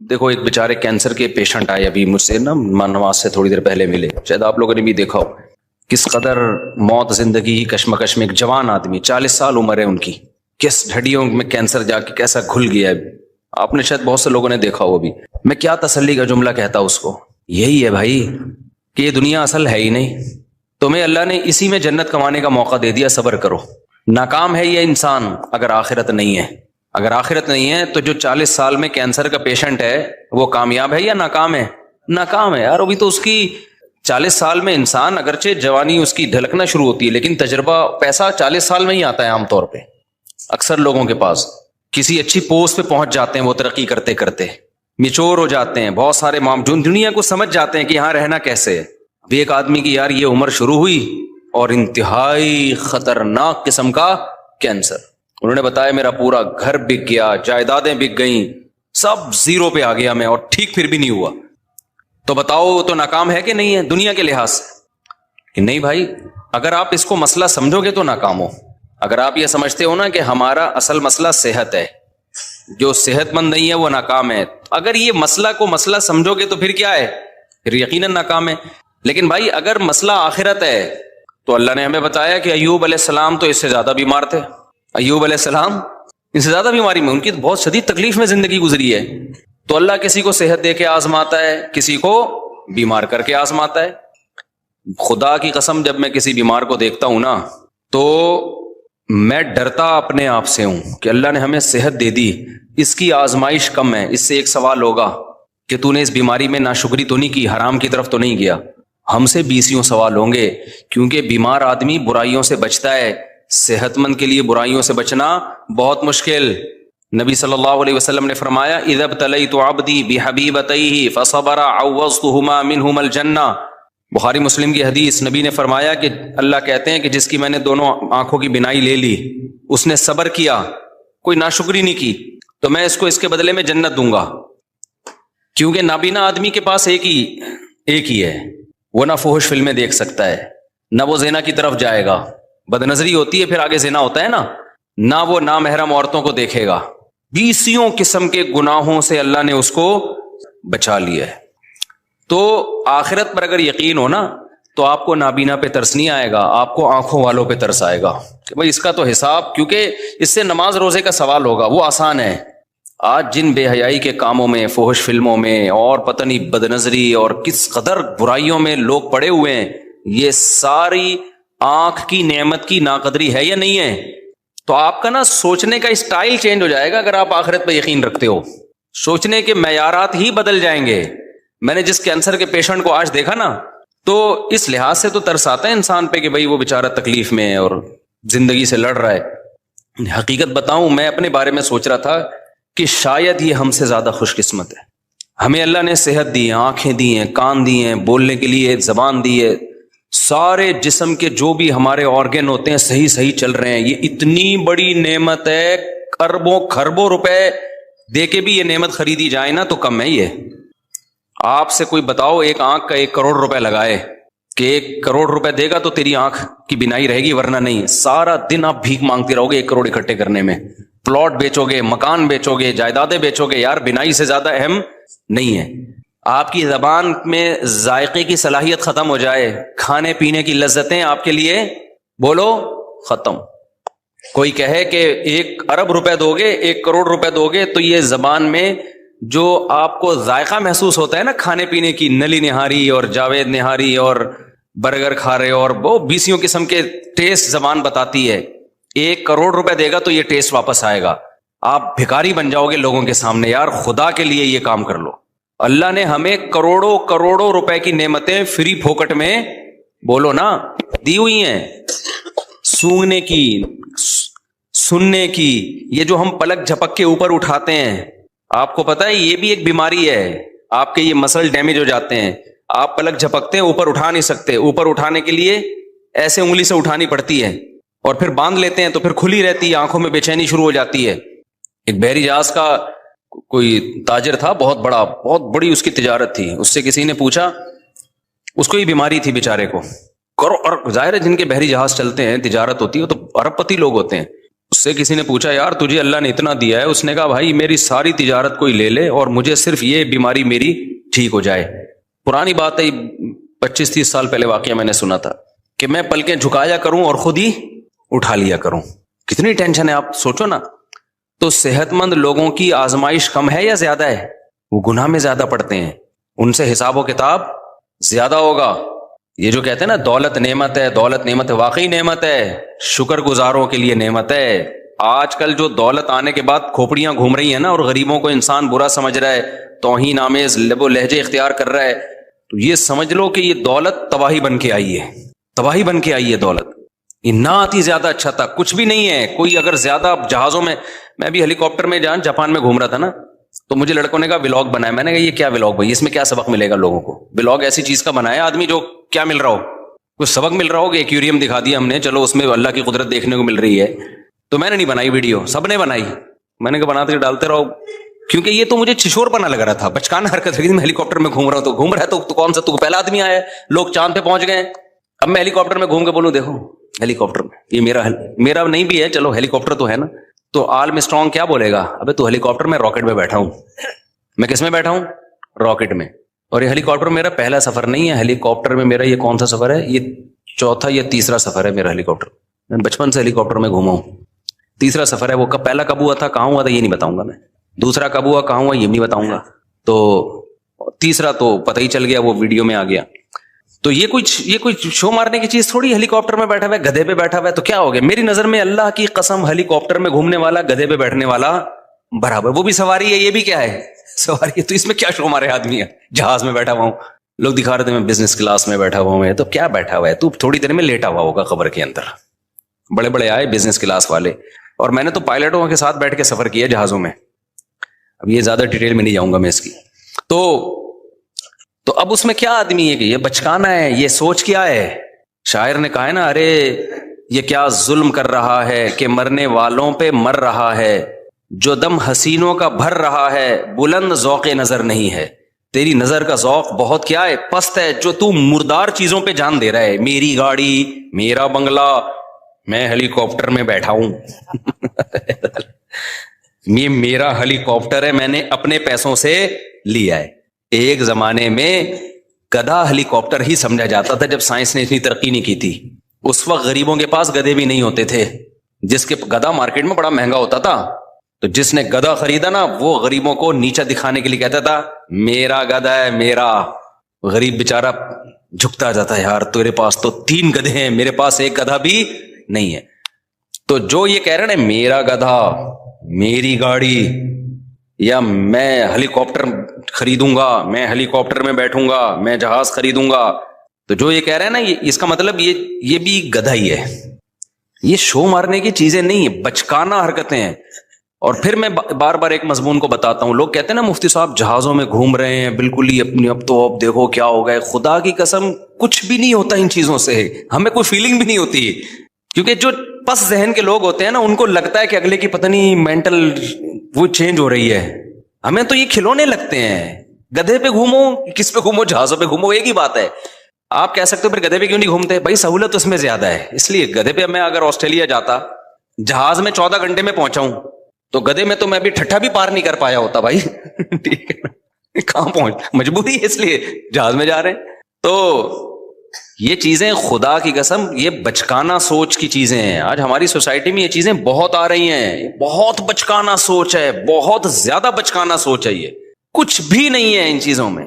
دیکھو ایک بیچارے کینسر کے پیشنٹ آئے ابھی مجھ سے نا نماز سے تھوڑی دیر پہلے ملے، شاید آپ لوگوں نے بھی دیکھا ہو کس قدر موت زندگی کی کشمکش میں، ایک جوان آدمی 40 سال عمر ہے ان کی، کس ہڈیوں میں کینسر جا کے کیسا گھل گیا ہے، آپ نے شاید بہت سے لوگوں نے دیکھا ہو بھی۔ میں کیا تسلی کا جملہ کہتا اس کو، یہی ہے بھائی کہ یہ دنیا اصل ہے ہی نہیں، تمہیں اللہ نے اسی میں جنت کمانے کا موقع دے دیا، صبر کرو۔ ناکام ہے یہ انسان اگر آخرت نہیں ہے، اگر آخرت نہیں ہے تو جو 40 سال میں کینسر کا پیشنٹ ہے وہ کامیاب ہے یا ناکام ہے؟ ناکام ہے یار۔ ابھی تو اس کی 40 سال میں انسان اگرچہ جوانی اس کی ڈھلکنا شروع ہوتی ہے، لیکن تجربہ پیسہ 40 سال میں ہی آتا ہے عام طور پہ اکثر لوگوں کے پاس۔ کسی اچھی پوسٹ پہ پہنچ جاتے ہیں وہ ترقی کرتے کرتے، میچور ہو جاتے ہیں، بہت سارے جو دنیا کو سمجھ جاتے ہیں کہ یہاں رہنا کیسے ہے۔ ابھی ایک آدمی کی یار یہ عمر شروع ہوئی اور انتہائی خطرناک قسم کا کینسر، انہوں نے بتایا میرا پورا گھر بک گیا، جائیدادیں بک گئیں، سب زیرو پہ آ گیا میں، اور ٹھیک پھر بھی نہیں ہوا۔ تو بتاؤ تو ناکام ہے کہ نہیں ہے دنیا کے لحاظ سے؟ کہ نہیں بھائی، اگر آپ اس کو مسئلہ سمجھو گے تو ناکام ہو۔ اگر آپ یہ سمجھتے ہو نا کہ ہمارا اصل مسئلہ صحت ہے، جو صحت مند نہیں ہے وہ ناکام ہے، اگر یہ مسئلہ کو مسئلہ سمجھو گے تو پھر کیا ہے؟ پھر یقیناً ناکام ہے۔ لیکن بھائی اگر مسئلہ آخرت ہے تو اللہ نے ہمیں بتایا کہ ایوب علیہ السلام تو اس سے زیادہ بیمار تھے، ایوب علیہ السلام ان سے زیادہ بیماری میں، ان کی بہت شدید تکلیف میں زندگی گزری ہے۔ تو اللہ کسی کو صحت دے کے آزماتا ہے، کسی کو بیمار کر کے آزماتا ہے۔ خدا کی قسم جب میں کسی بیمار کو دیکھتا ہوں نا تو میں ڈرتا اپنے آپ سے ہوں کہ اللہ نے ہمیں صحت دے دی، اس کی آزمائش کم ہے، اس سے ایک سوال ہوگا کہ تو نے اس بیماری میں ناشکری تو نہیں کی، حرام کی طرف تو نہیں گیا۔ ہم سے 20 سوال ہوں گے، کیونکہ بیمار آدمی برائیوں سے بچتا ہے، صحت مند کے لیے برائیوں سے بچنا بہت مشکل۔ نبی صلی اللہ علیہ وسلم نے فرمایا اذا ابتلیت عبدی بحبیبتیہ فصبر عوضتہما منہما الجنہ، بخاری مسلم کی حدیث۔ نبی نے فرمایا کہ اللہ کہتے ہیں کہ جس کی میں نے دونوں آنکھوں کی بینائی لے لی، اس نے صبر کیا، کوئی ناشکری نہیں کی، تو میں اس کو اس کے بدلے میں جنت دوں گا۔ کیونکہ نابینا آدمی کے پاس ایک ہی ہے، وہ نہ فحش فلمیں دیکھ سکتا ہے، نہ وہ زنا کی طرف جائے گا، بد نظری ہوتی ہے پھر آگے زنا ہوتا ہے نا، نہ وہ نامحرم عورتوں کو دیکھے گا، 20 قسم کے گناہوں سے اللہ نے اس کو بچا لیا ہے۔ تو آخرت پر اگر یقین ہو نا تو آپ کو نابینا پہ ترس نہیں آئے گا، آپ کو آنکھوں والوں پہ ترس آئے گا کہ بھائی اس کا تو حساب، کیونکہ اس سے نماز روزے کا سوال ہوگا، وہ آسان ہے۔ آج جن بے حیائی کے کاموں میں، فحش فلموں میں اور پتہ نہیں بد نظری اور کس قدر برائیوں میں لوگ پڑے ہوئے ہیں، یہ ساری آنکھ کی نعمت کی ناقدری ہے یا نہیں ہے؟ تو آپ کا نا سوچنے کا اسٹائل چینج ہو جائے گا اگر آپ آخرت پہ یقین رکھتے ہو، سوچنے کے معیارات ہی بدل جائیں گے۔ میں نے جس کینسر کے پیشنٹ کو آج دیکھا نا تو اس لحاظ سے تو ترس آتا ہے انسان پہ کہ بھائی وہ بیچارہ تکلیف میں ہے اور زندگی سے لڑ رہا ہے۔ حقیقت بتاؤں، میں اپنے بارے میں سوچ رہا تھا کہ شاید یہ ہم سے زیادہ خوش قسمت ہے۔ ہمیں اللہ نے صحت دی ہے، آنکھیں دی ہیں، کان دی ہیں، بولنے کے لیے زبان دی ہے، سارے جسم کے جو بھی ہمارے آرگن ہوتے ہیں صحیح چل رہے ہیں۔ یہ اتنی بڑی نعمت ہے، اربوں خربوں روپے دے کے بھی یہ نعمت خریدی جائے نا تو کم ہے۔ یہ آپ سے کوئی بتاؤ ایک آنکھ کا 1 کروڑ روپے لگائے کہ 1 کروڑ روپے دے گا تو تیری آنکھ کی بینائی رہے گی، ورنہ نہیں۔ سارا دن آپ بھیک مانگتے رہو گے 1 کروڑ اکٹھے کرنے میں، پلاٹ بیچو گے، مکان بیچو گے، جائیدادیں بیچو گے، یار بینائی سے زیادہ اہم نہیں ہے۔ آپ کی زبان میں ذائقے کی صلاحیت ختم ہو جائے، کھانے پینے کی لذتیں آپ کے لیے بولو ختم۔ کوئی کہے کہ 1 ارب روپے دو گے، 1 کروڑ روپے دو گے، تو یہ زبان میں جو آپ کو ذائقہ محسوس ہوتا ہے نا کھانے پینے کی، نلی نہاری اور جاوید نہاری اور برگر کھا رہے اور وہ 20 قسم کے ٹیسٹ زبان بتاتی ہے، 1 کروڑ روپے دے گا تو یہ ٹیسٹ واپس آئے گا، آپ بھکاری بن جاؤ گے لوگوں کے سامنے۔ یار خدا کے لیے یہ کام کر لو۔ اللہ نے ہمیں کروڑوں روپے کی نعمتیں فری پھوکٹ میں بولو نا دی ہوئی ہیں، سونگنے کی، سننے کی۔ یہ جو ہم پلک جھپک کے اوپر اٹھاتے ہیں، آپ کو پتا ہے یہ بھی ایک بیماری ہے، آپ کے یہ مسل ڈیمیج ہو جاتے ہیں، آپ پلک جھپکتے ہیں اوپر اٹھا نہیں سکتے، اوپر اٹھانے کے لیے ایسے انگلی سے اٹھانی پڑتی ہے، اور پھر باندھ لیتے ہیں تو پھر کھلی رہتی ہے، آنکھوں میں بے چینی شروع ہو جاتی ہے۔ ایک بحری جہاز کا کوئی تاجر تھا، بہت بڑی اس کی تجارت تھی، اس سے کسی نے پوچھا، اس کو یہ بیماری تھی بیچارے کو، اور ظاہر ہے جن کے بحری جہاز چلتے ہیں، تجارت ہوتی ہے تو ارب پتی لوگ ہوتے ہیں، اس سے کسی نے پوچھا یار تجھے اللہ نے اتنا دیا ہے, اس نے کہا بھائی میری ساری تجارت کوئی لے لے اور مجھے صرف یہ بیماری میری ٹھیک ہو جائے. پرانی بات ہے, 25-30 سال پہلے واقعہ میں نے سنا تھا کہ میں پلکیں جھکایا کروں اور خود ہی اٹھا لیا کروں. کتنی ٹینشن ہے آپ سوچو نا. تو صحت مند لوگوں کی آزمائش کم ہے یا زیادہ ہے؟ وہ گناہ میں زیادہ پڑتے ہیں, ان سے حساب و کتاب زیادہ ہوگا. یہ جو کہتے ہیں نا دولت نعمت ہے, دولت نعمت ہے, واقعی نعمت ہے, شکر گزاروں کے لیے نعمت ہے. آج کل جو دولت آنے کے بعد کھوپڑیاں گھوم رہی ہیں نا, اور غریبوں کو انسان برا سمجھ رہا ہے, توہین آمیز لب و لہجے اختیار کر رہا ہے, تو یہ سمجھ لو کہ یہ دولت تباہی بن کے آئی ہے, تباہی بن کے آئی ہے دولت. یہ نہ آتی زیادہ اچھا تھا, کچھ بھی نہیں ہے. کوئی اگر زیادہ جہازوں میں بھی ہیلی کاپٹر میں جاپان میں گھوم رہا تھا نا, تو مجھے لڑکوں نے کہا ولاگ بنایا. میں نے کہا یہ کیا ولاگ بھائی, اس میں کیا سبق ملے گا لوگوں کو؟ ولاگ ایسی چیز کا بنایا آدمی جو کیا مل رہا ہو, کچھ سبق مل رہا ہو. کہ ایکویریم دکھا دیا ہم نے, چلو اس میں اللہ کی قدرت دیکھنے کو مل رہی ہے. تو میں نے نہیں بنائی ویڈیو, سب نے بنائی. میں نے کہا بناتے کے ڈالتے رہو, کیونکہ یہ تو مجھے چھشور پنا لگ رہا تھا, بچکانہ حرکت ہے. میں ہیلی کاپٹر میں گھوم رہا ہوں, تو گھوم رہا ہے تو کون سا تو پہلا آدمی آیا ہے, لوگ چاند پہ پہنچ گئے. اب میں ہیلی کاپٹر میں گھوم کے بولوں دیکھو ہیلی کاپٹر میں, یہ میرا نہیں بھی ہے, چلو ہیلی کاپٹر تو ہے نا. تو آرم اسٹرانگ کیا بولے گا, ابے تو ہیلی کاپٹر میں راکٹ میں بیٹھا ہوں. میں کس میں بیٹھا ہوں؟ راکٹ میں. اور یہ ہیلی کاپٹر میرا پہلا سفر نہیں ہے. ہیلی کاپٹر میں میرا یہ کون سا سفر ہے, یہ چوتھا یا تیسرا سفر ہے میرا ہیلی کاپٹر. میں بچپن سے ہیلی کاپٹر میں گھوما ہوں, تیسرا سفر ہے. وہ پہلا کب ہوا تھا, کہاں ہوا تھا, یہ نہیں بتاؤں گا میں. دوسرا کب ہوا, کہاں ہوا, یہ نہیں بتاؤں گا. تو تیسرا تو پتہ ہی چل گیا, وہ ویڈیو میں آ گیا. تو یہ کوئی شو مارنے کی چیز تھوڑی. ہیلی کاپٹر میں بیٹھا ہوا ہے, گدھے پہ بیٹھا ہوا ہے, تو کیا ہو گیا؟ میری نظر میں اللہ کی قسم ہیلی کاپٹر میں گھومنے والا گدھے پہ بیٹھنے والا برابر. وہ بھی سواری ہے, یہ بھی کیا ہے, سواری ہے. تو اس میں کیا شو مارے آدمی ہے, جہاز میں بیٹھا ہوا ہوں, لوگ دکھا رہے تھے میں بزنس کلاس میں بیٹھا ہوا ہوں. تو کیا بیٹھا ہوا ہے تو, تھوڑی دیر میں لیٹا ہوا ہوگا قبر کے اندر. بڑے بڑے آئے بزنس کلاس والے, اور میں نے تو پائلٹوں کے ساتھ بیٹھ کے سفر کیا جہازوں میں. اب یہ زیادہ ڈیٹیل میں نہیں جاؤں گا میں اس کی. تو اب اس میں کیا آدمی ہے کہ یہ بچکانا ہے, یہ سوچ کیا ہے. شاعر نے کہا ہے نا, ارے یہ کیا ظلم کر رہا ہے کہ مرنے والوں پہ مر رہا ہے, جو دم حسینوں کا بھر رہا ہے, بلند ذوق نظر نہیں ہے. تیری نظر کا ذوق بہت کیا ہے, پست ہے, جو تو مردار چیزوں پہ جان دے رہا ہے. میری گاڑی, میرا بنگلہ, میں ہیلی کاپٹر میں بیٹھا ہوں. یہ میرا ہیلی کاپٹر ہے, میں نے اپنے پیسوں سے لیا ہے. ایک زمانے میں گدھا ہیلی کاپٹر ہی سمجھا جاتا تھا جب سائنس نے اتنی ترقی نہیں کی تھی. اس وقت غریبوں کے پاس گدھے بھی نہیں ہوتے تھے. جس کے گدھا مارکیٹ میں بڑا مہنگا ہوتا تھا, تو جس نے گدھا خریدا نا, وہ غریبوں کو نیچا دکھانے کے لیے کہتا تھا میرا گدھا ہے میرا. غریب بیچارہ جھکتا جاتا ہے, یار تیرے پاس تو 3 گدھے ہیں, میرے پاس ایک گدھا بھی نہیں ہے. تو جو یہ کہہ رہے ہیں میرا گدھا, میری گاڑی, یا میں ہیلی کاپٹر خریدوں گا, میں ہیلی کاپٹر میں بیٹھوں گا, میں جہاز خریدوں گا, تو جو یہ کہہ رہے ہیں نا, اس کا مطلب یہ بھی گدھا ہی ہے. یہ شو مارنے کی چیزیں نہیں ہیں, بچکانہ حرکتیں ہیں. اور پھر میں بار بار ایک مضمون کو بتاتا ہوں. لوگ کہتے ہیں نا مفتی صاحب جہازوں میں گھوم رہے ہیں بالکل ہی اپنی, اب تو اب دیکھو کیا ہو گئے. خدا کی قسم کچھ بھی نہیں ہوتا ان چیزوں سے, ہمیں کوئی فیلنگ بھی نہیں ہوتی. کیونکہ جو پس ذہن کے لوگ ہوتے ہیں نا, ان کو لگتا ہے کہ اگلے کی پتہ نہیں مینٹل وہ چینج ہو رہی ہے. ہمیں تو یہ کھلونے لگتے ہیں. گدھے پہ گھومو, کس پہ گھومو, جہازوں پہ گھومو, ایک ہی بات ہے. آپ کہہ سکتے ہو پھر گدھے پہ کیوں نہیں گھومتے؟ بھائی سہولت اس میں زیادہ ہے, اس لیے. گدھے پہ میں اگر آسٹریلیا جاتا, جہاز میں 14 گھنٹے میں پہنچا ہوں, تو گدھے میں تو میں بھی ٹھٹھا بھی پار نہیں کر پایا ہوتا بھائی. ٹھیک ہے, کہاں پہنچ, مجبوری ہے, اس لیے جہاز میں جا رہے ہیں. تو یہ چیزیں خدا کی قسم یہ بچکانہ سوچ کی چیزیں ہیں. آج ہماری سوسائٹی میں یہ چیزیں بہت آ رہی ہیں. بہت بچکانہ سوچ ہے, بہت زیادہ بچکانہ سوچ ہے. یہ کچھ بھی نہیں ہے ان چیزوں میں.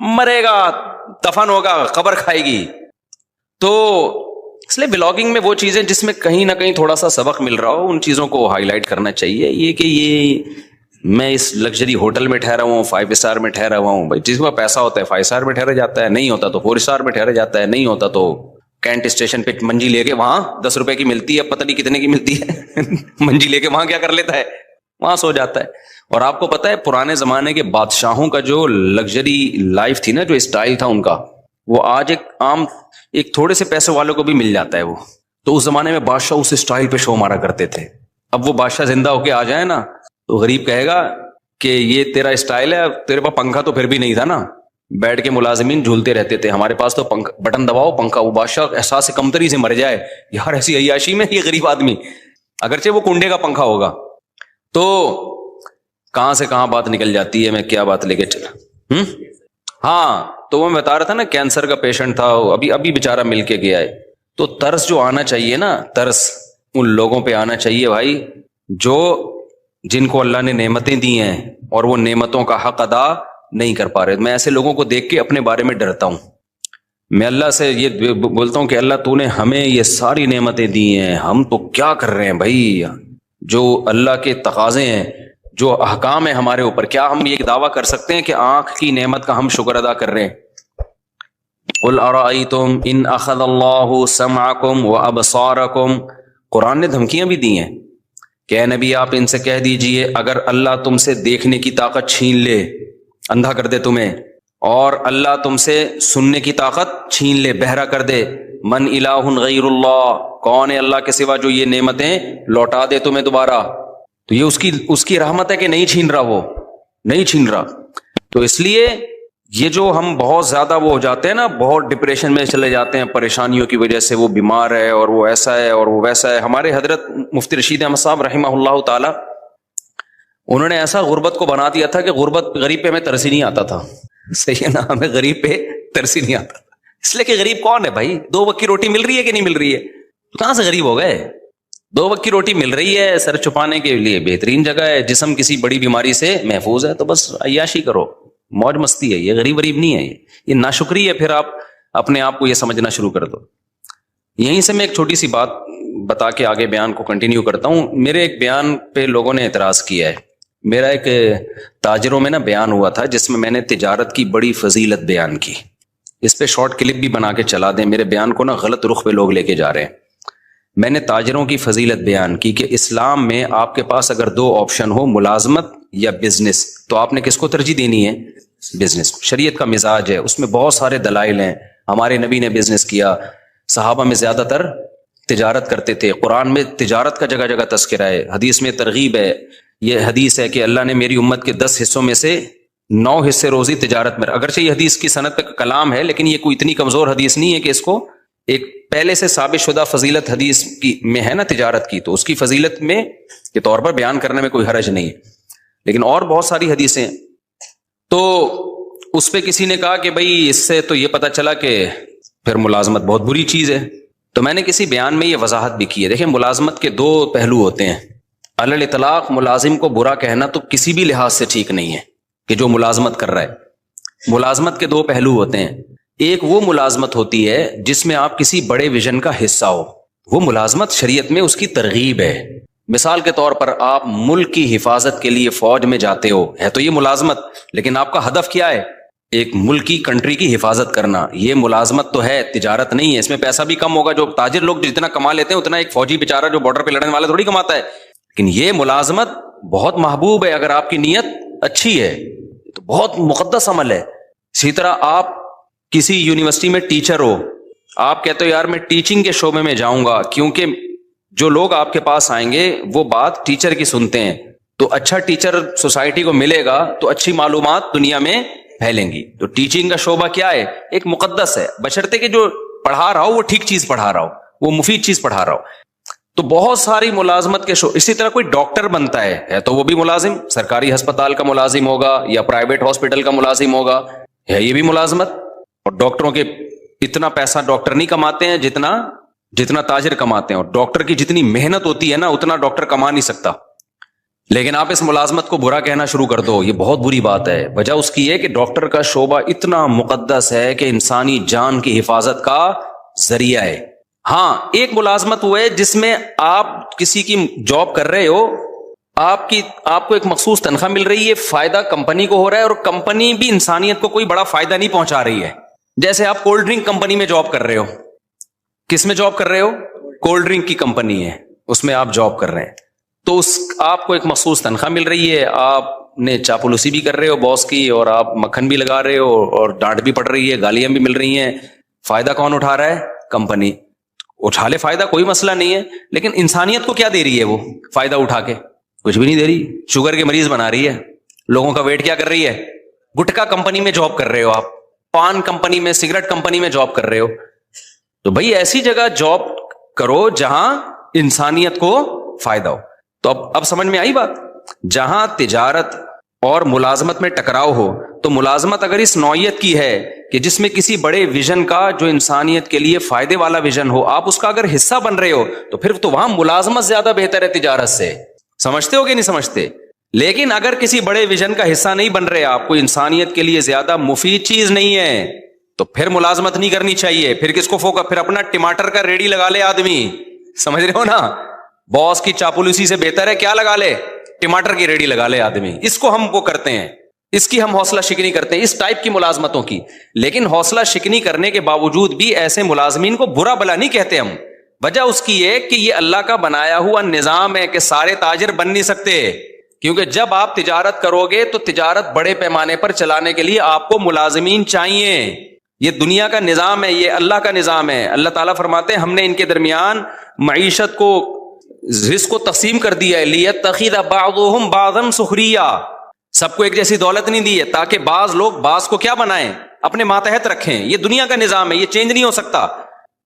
مرے گا, دفن ہوگا, قبر کھائے گی. تو اس لیے بلاگنگ میں وہ چیزیں جس میں کہیں نہ کہیں تھوڑا سا سبق مل رہا ہو, ان چیزوں کو ہائی لائٹ کرنا چاہیے. یہ کہ یہ میں اس لگژری ہوٹل میں ٹھہرا ہوا ہوں, 5 اسٹار میں ٹھہرا ہوا ہوں. بھائی جس کا پیسہ ہوتا ہے 5 اسٹار میں ٹھہرا جاتا ہے, نہیں ہوتا تو 4 اسٹار میں ٹھہرا جاتا ہے, نہیں ہوتا تو کینٹ اسٹیشن پہ منجی لے کے, وہاں 10 روپے کی ملتی ہے, پتہ نہیں کتنے کی ملتی ہے, منجی لے کے وہاں کیا کر لیتا ہے, وہاں سو جاتا ہے. اور آپ کو پتا ہے پرانے زمانے کے بادشاہوں کا جو لگژری لائف تھی نا, جو اسٹائل تھا ان کا, وہ آج ایک عام ایک تھوڑے سے پیسے والوں کو بھی مل جاتا ہے وہ. تو اس زمانے میں بادشاہ اس اسٹائل پہ شو مارا کرتے تھے. اب وہ بادشاہ زندہ ہو کے آ جائے نا, تو غریب کہے گا کہ یہ تیرا اسٹائل ہے, تیرے پاس پنکھا تو پھر بھی نہیں تھا نا, بیٹھ کے ملازمین جھولتے رہتے تھے, ہمارے پاس تو بٹن دباؤ پنکھا. وہ بادشاہ احساس کمتری سے مر جائے, یار ایسی عیاشی میں یہ غریب آدمی. اگرچہ وہ کنڈے کا پنکھا ہوگا. تو کہاں سے کہاں بات نکل جاتی ہے, میں کیا بات لے کے چلا. ہاں تو وہ میں بتا رہا تھا نا, کینسر کا پیشنٹ تھا, ابھی بیچارہ مل کے گیا ہے. تو ترس جو آنا چاہیے نا, ترس ان لوگوں پہ آنا چاہیے بھائی جو جن کو اللہ نے نعمتیں دی ہیں اور وہ نعمتوں کا حق ادا نہیں کر پا رہے. میں ایسے لوگوں کو دیکھ کے اپنے بارے میں ڈرتا ہوں. میں اللہ سے یہ بولتا ہوں کہ اللہ تو نے ہمیں یہ ساری نعمتیں دی ہیں, ہم تو کیا کر رہے ہیں بھائی. جو اللہ کے تقاضے ہیں, جو احکام ہیں ہمارے اوپر, کیا ہم یہ دعویٰ کر سکتے ہیں کہ آنکھ کی نعمت کا ہم شکر ادا کر رہے ہیں؟ قل ارأیتم ان اخذ اللہ سمعکم وابصارکم. قرآن نے دھمکیاں بھی دی ہیں کہ اے نبی آپ ان سے کہہ دیجئے اگر اللہ تم سے دیکھنے کی طاقت چھین لے, اندھا کر دے تمہیں, اور اللہ تم سے سننے کی طاقت چھین لے, بہرا کر دے, من الہ غیر اللہ, کون ہے اللہ کے سوا جو یہ نعمتیں لوٹا دے تمہیں دوبارہ. تو یہ اس کی رحمت ہے کہ نہیں چھین رہا, وہ نہیں چھین رہا. تو اس لیے یہ جو ہم بہت زیادہ وہ ہو جاتے ہیں نا, بہت ڈپریشن میں چلے جاتے ہیں پریشانیوں کی وجہ سے, وہ بیمار ہے اور وہ ایسا ہے اور وہ ویسا ہے. ہمارے حضرت مفتی رشید احمد صاحب رحمہ اللہ تعالی, انہوں نے ایسا غربت کو بنا دیا تھا کہ غریب پہ ہمیں ترس ہی نہیں آتا تھا. صحیح ہے نا, ہمیں غریب پہ ترس ہی نہیں آتا تھا, اس لیے کہ غریب کون ہے بھائی؟ 2 وقت کی روٹی مل رہی ہے کہ نہیں مل رہی ہے؟ کہاں سے غریب ہو گئے؟ 2 وقت کی روٹی مل رہی ہے, سر چھپانے کے لیے بہترین جگہ ہے, جسم کسی بڑی بیماری سے محفوظ ہے, تو بس عیاشی کرو, موج مستی ہے. یہ غریب نہیں ہے, یہ ناشکری ہے. پھر آپ اپنے آپ کو یہ سمجھنا شروع کر دو. یہیں سے میں ایک چھوٹی سی بات بتا کے آگے بیان کو کنٹینیو کرتا ہوں. میرے ایک بیان پہ لوگوں نے اعتراض کیا ہے. میرا ایک تاجروں میں نا بیان ہوا تھا جس میں نے تجارت کی بڑی فضیلت بیان کی. اس پہ شارٹ کلپ بھی بنا کے چلا دیں, میرے بیان کو نا غلط رخ پہ لوگ لے کے جا رہے ہیں. میں نے تاجروں کی فضیلت بیان کی کہ اسلام میں آپ کے پاس اگر 2 آپشن ہو, ملازمت یا بزنس, تو آپ نے کس کو ترجیح دینی ہے؟ بزنس. شریعت کا مزاج ہے, اس میں بہت سارے دلائل ہیں. ہمارے نبی نے بزنس کیا, صحابہ میں زیادہ تر تجارت کرتے تھے, قرآن میں تجارت کا جگہ جگہ تذکرہ ہے, حدیث میں ترغیب ہے. یہ حدیث ہے کہ اللہ نے میری امت کے 10 حصوں میں سے 9 حصے روزی تجارت میں. اگرچہ یہ حدیث کی سند پہ کلام ہے, لیکن یہ کوئی اتنی کمزور حدیث نہیں ہے کہ اس کو ایک پہلے سے ثابت شدہ فضیلت حدیث کی میں ہے نا تجارت کی, تو اس کی فضیلت میں کے طور پر بیان کرنے میں کوئی حرج نہیں ہے. لیکن اور بہت ساری حدیثیں, تو اس پہ کسی نے کہا کہ بھئی اس سے تو یہ پتہ چلا کہ پھر ملازمت بہت بری چیز ہے. تو میں نے کسی بیان میں یہ وضاحت بھی کی ہے. دیکھیں, ملازمت کے 2 پہلو ہوتے ہیں. علی الاطلاق ملازم کو برا کہنا تو کسی بھی لحاظ سے ٹھیک نہیں ہے کہ جو ملازمت کر رہا ہے. ملازمت کے 2 پہلو ہوتے ہیں. ایک وہ ملازمت ہوتی ہے جس میں آپ کسی بڑے ویژن کا حصہ ہو, وہ ملازمت شریعت میں اس کی ترغیب ہے. مثال کے طور پر آپ ملک کی حفاظت کے لیے فوج میں جاتے ہو, ہے تو یہ ملازمت, لیکن آپ کا ہدف کیا ہے؟ ایک ملک کی کنٹری کی حفاظت کرنا. یہ ملازمت تو ہے, تجارت نہیں ہے. اس میں پیسہ بھی کم ہوگا, جو تاجر لوگ جتنا کما لیتے ہیں اتنا ایک فوجی بیچارہ جو بارڈر پہ لڑنے والا تھوڑی کماتا ہے. لیکن یہ ملازمت بہت محبوب ہے اگر آپ کی نیت اچھی ہے, تو بہت مقدس عمل ہے. اسی طرح آپ کسی یونیورسٹی میں ٹیچر ہو, آپ کہتے ہو یار میں ٹیچنگ کے شعبے میں جاؤں گا, کیونکہ جو لوگ آپ کے پاس آئیں گے وہ بات ٹیچر کی سنتے ہیں, تو اچھا ٹیچر سوسائٹی کو ملے گا تو اچھی معلومات دنیا میں پھیلیں گی. تو ٹیچنگ کا شعبہ کیا ہے؟ ایک مقدس ہے, بشرطے کہ جو پڑھا رہا ہو وہ ٹھیک چیز پڑھا رہا ہو, وہ مفید چیز پڑھا رہا ہو. تو بہت ساری ملازمت کے شعبے. اسی طرح کوئی ڈاکٹر بنتا ہے تو وہ بھی ملازم, سرکاری ہسپتال کا ملازم ہوگا یا پرائیویٹ ہاسپٹل کا ملازم ہوگا, ہے یہ بھی ملازمت. اور ڈاکٹروں کے اتنا پیسہ ڈاکٹر نہیں کماتے ہیں جتنا تاجر کماتے ہیں, اور ڈاکٹر کی جتنی محنت ہوتی ہے نا اتنا ڈاکٹر کما نہیں سکتا. لیکن آپ اس ملازمت کو برا کہنا شروع کر دو, یہ بہت بری بات ہے. وجہ اس کی ہے کہ ڈاکٹر کا شعبہ اتنا مقدس ہے کہ انسانی جان کی حفاظت کا ذریعہ ہے. ہاں, ایک ملازمت وہ ہے جس میں آپ کسی کی جاب کر رہے ہو, آپ کو ایک مخصوص تنخواہ مل رہی ہے, فائدہ کمپنی کو ہو رہا ہے, اور کمپنی بھی انسانیت کو کوئی بڑا فائدہ نہیں پہنچا رہی ہے. جیسے آپ کولڈ ڈرنک کمپنی میں جاب کر رہے ہو. کس میں جاب کر رہے ہو؟ کولڈ ڈرنک کی کمپنی ہے, اس میں آپ جاب کر رہے ہیں. تو آپ کو ایک مخصوص تنخواہ مل رہی ہے, آپ نے چاپلوسی بھی کر رہے ہو باس کی, اور آپ مکھن بھی لگا رہے ہو, اور ڈانٹ بھی پڑ رہی ہے, گالیاں بھی مل رہی ہیں. فائدہ کون اٹھا رہا ہے؟ کمپنی. اٹھا لے فائدہ, کوئی مسئلہ نہیں ہے, لیکن انسانیت کو کیا دے رہی ہے وہ فائدہ اٹھا کے؟ کچھ بھی نہیں دے رہی. شوگر کے مریض بنا رہی ہے, لوگوں کا ویٹ کیا کر رہی ہے. گٹکا کمپنی میں جاب کر رہے ہو آپ, پان کمپنی میں, سگریٹ کمپنی میں جاب کر رہے ہو. تو بھائی ایسی جگہ جاب کرو جہاں انسانیت کو فائدہ ہو. تو اب سمجھ میں آئی بات. جہاں تجارت اور ملازمت میں ٹکراؤ ہو تو ملازمت اگر اس نوعیت کی ہے کہ جس میں کسی بڑے ویژن کا جو انسانیت کے لیے فائدے والا ویژن ہو, آپ اس کا اگر حصہ بن رہے ہو تو پھر تو وہاں ملازمت زیادہ بہتر ہے تجارت سے. سمجھتے ہو کہ نہیں سمجھتے؟ لیکن اگر کسی بڑے ویژن کا حصہ نہیں بن رہے آپ, کو انسانیت کے لیے زیادہ مفید چیز نہیں ہے, تو پھر ملازمت نہیں کرنی چاہیے. پھر کس کو فوکس, پھر اپنا ٹماٹر کا ریڑی لگا لے آدمی. سمجھ رہے ہو نا, باس کی چاپلوسی سے بہتر ہے کیا لگا لے, ٹماٹر کی ریڑی لگا لے آدمی. اس کو ہم وہ کرتے ہیں, اس کی ہم حوصلہ شکنی کرتے ہیں, اس ٹائپ کی ملازمتوں کی. لیکن حوصلہ شکنی کرنے کے باوجود بھی ایسے ملازمین کو برا بلا نہیں کہتے ہم. وجہ اس کی ہے کہ یہ اللہ کا بنایا ہوا نظام ہے کہ سارے تاجر بن نہیں سکتے. کیونکہ جب آپ تجارت کرو گے تو تجارت بڑے پیمانے پر چلانے کے لیے آپ کو ملازمین چاہیے. یہ دنیا کا نظام ہے, یہ اللہ کا نظام ہے. اللہ تعالیٰ فرماتے ہیں ہم نے ان کے درمیان معیشت کو, رزق کو تقسیم کر دیا ہے. لیتخذ بعضهم بعضا سخریا, سب کو ایک جیسی دولت نہیں دی ہے تاکہ بعض لوگ بعض کو کیا بنائیں, اپنے ماتحت رکھیں. یہ دنیا کا نظام ہے, یہ چینج نہیں ہو سکتا.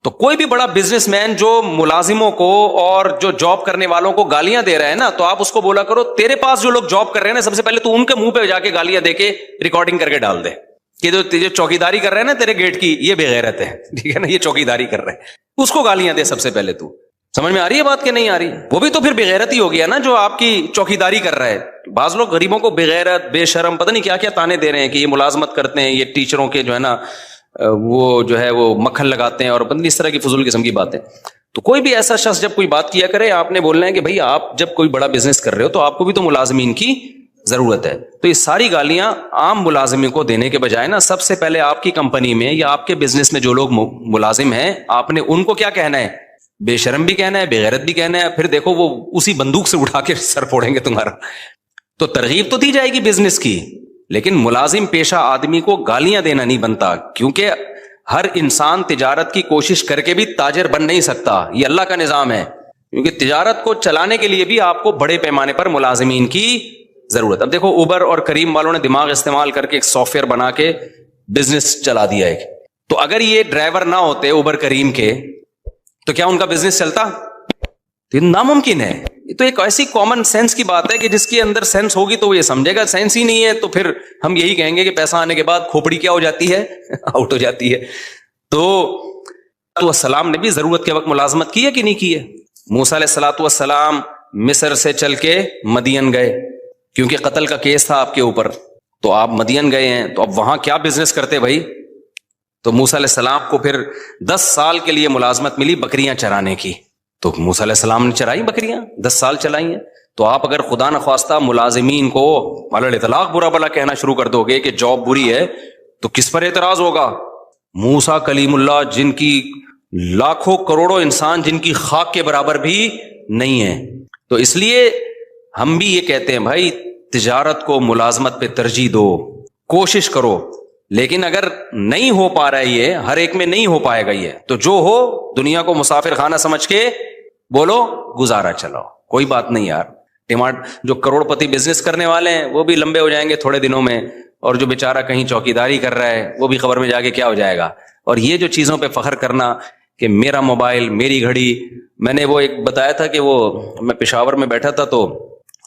تو کوئی بھی بڑا بزنس مین جو ملازموں کو اور جو جاب کرنے والوں کو گالیاں دے رہا ہے نا, تو آپ اس کو بولا کرو تیرے پاس جو لوگ جاب کر رہے ہیں نا, سب سے پہلے تو ان کے منہ پہ جا کے گالیاں دے کے ریکارڈنگ کر کے ڈال دے کہ جو چوکیداری کر رہے ہیں نا تیرے گیٹ کی, یہ بے غیرت ہے, ٹھیک ہے نا, یہ چوکیداری کر رہے ہیں, اس کو گالیاں دے سب سے پہلے. تو سمجھ میں آ رہی ہے بات کہ نہیں آ رہی؟ وہ بھی تو پھر بے غیرت ہی ہو گیا نا جو آپ کی چوکیداری کر رہا ہے. بعض لوگ غریبوں کو بے غیرت, بے شرم, پتہ نہیں کیا کیا تانے دے رہے ہیں کہ یہ ملازمت کرتے ہیں, یہ ٹیچروں کے جو ہے نا وہ جو ہے وہ مکھن لگاتے ہیں, اور اس طرح کی فضول قسم کی باتیں. تو کوئی بھی ایسا شخص جب کوئی بات کیا کرے, آپ نے بولنا ہے کہ بھائی آپ جب کوئی بڑا بزنس کر رہے ہو تو آپ کو بھی تو ملازمین کی ضرورت ہے. تو یہ ساری گالیاں عام ملازمین کو دینے کے بجائے نا, سب سے پہلے آپ کی کمپنی میں یا آپ کے بزنس میں جو لوگ ملازم ہیں, آپ نے ان کو کیا کہنا ہے, بے شرم بھی کہنا ہے, بے غیرت بھی کہنا ہے. پھر دیکھو وہ اسی بندوق سے اٹھا کے سر پھوڑیں گے تمہارا. تو ترغیب تو دی جائے گی بزنس کی, لیکن ملازم پیشہ آدمی کو گالیاں دینا نہیں بنتا. کیونکہ ہر انسان تجارت کی کوشش کر کے بھی تاجر بن نہیں سکتا, یہ اللہ کا نظام ہے. کیونکہ تجارت کو چلانے کے لیے بھی آپ کو بڑے پیمانے پر ملازمین کی ضرورت. اب دیکھو اوبر اور کریم والوں نے دماغ استعمال کر کے ایک سافٹ ویئر بنا کے بزنس چلا دیا ہے. تو اگر یہ ڈرائیور نہ ہوتے اوبر کریم کے تو کیا ان کا بزنس چلتا؟ تو یہ ناممکن ہے. یہ تو ایک ایسی کامن سینس کی بات ہے کہ جس کے اندر سینس ہوگی تو وہ یہ سمجھے گا, سینس ہی نہیں ہے تو پھر ہم یہی کہیں گے کہ پیسہ آنے کے بعد کھوپڑی کیا ہو جاتی ہے, آؤٹ ہو جاتی ہے. تو السلام نے بھی ضرورت کے وقت ملازمت کی ہے کہ نہیں کی ہے؟ موسیٰ علیہ الصلوۃ والسلام مصر سے چل کے مدین گئے کیونکہ قتل کا کیس تھا آپ کے اوپر, تو آپ مدین گئے ہیں, تو اب وہاں کیا بزنس کرتے بھائی؟ تو موسیٰ علیہ السلام کو پھر 10 سال کے لیے ملازمت ملی بکریاں چرانے کی. تو موسیٰ علیہ السلام نے چرائی بکریاں, 10 سال چلائی ہیں. تو آپ اگر خدا نخواستہ ملازمین کو علی الاطلاق برا بلا کہنا شروع کر دو گے کہ جاب بری ہے, تو کس پر اعتراض ہوگا؟ موسیٰ کلیم اللہ جن کی لاکھوں کروڑوں انسان جن کی خاک کے برابر بھی نہیں ہے. تو اس لیے ہم بھی یہ کہتے ہیں بھائی تجارت کو ملازمت پہ ترجیح دو, کوشش کرو. لیکن اگر نہیں ہو پا رہا ہے, یہ ہر ایک میں نہیں ہو پائے گا یہ, تو جو ہو دنیا کو مسافر خانہ سمجھ کے بولو گزارا چلاؤ, کوئی بات نہیں یار. جو کروڑ پتی بزنس کرنے والے ہیں وہ بھی لمبے ہو جائیں گے تھوڑے دنوں میں, اور جو بیچارہ کہیں چوکیداری کر رہا ہے وہ بھی خبر میں جا کے کیا ہو جائے گا. اور یہ جو چیزوں پہ فخر کرنا کہ میرا موبائل, میری گھڑی, میں نے وہ ایک بتایا تھا کہ وہ میں پشاور میں بیٹھا تھا تو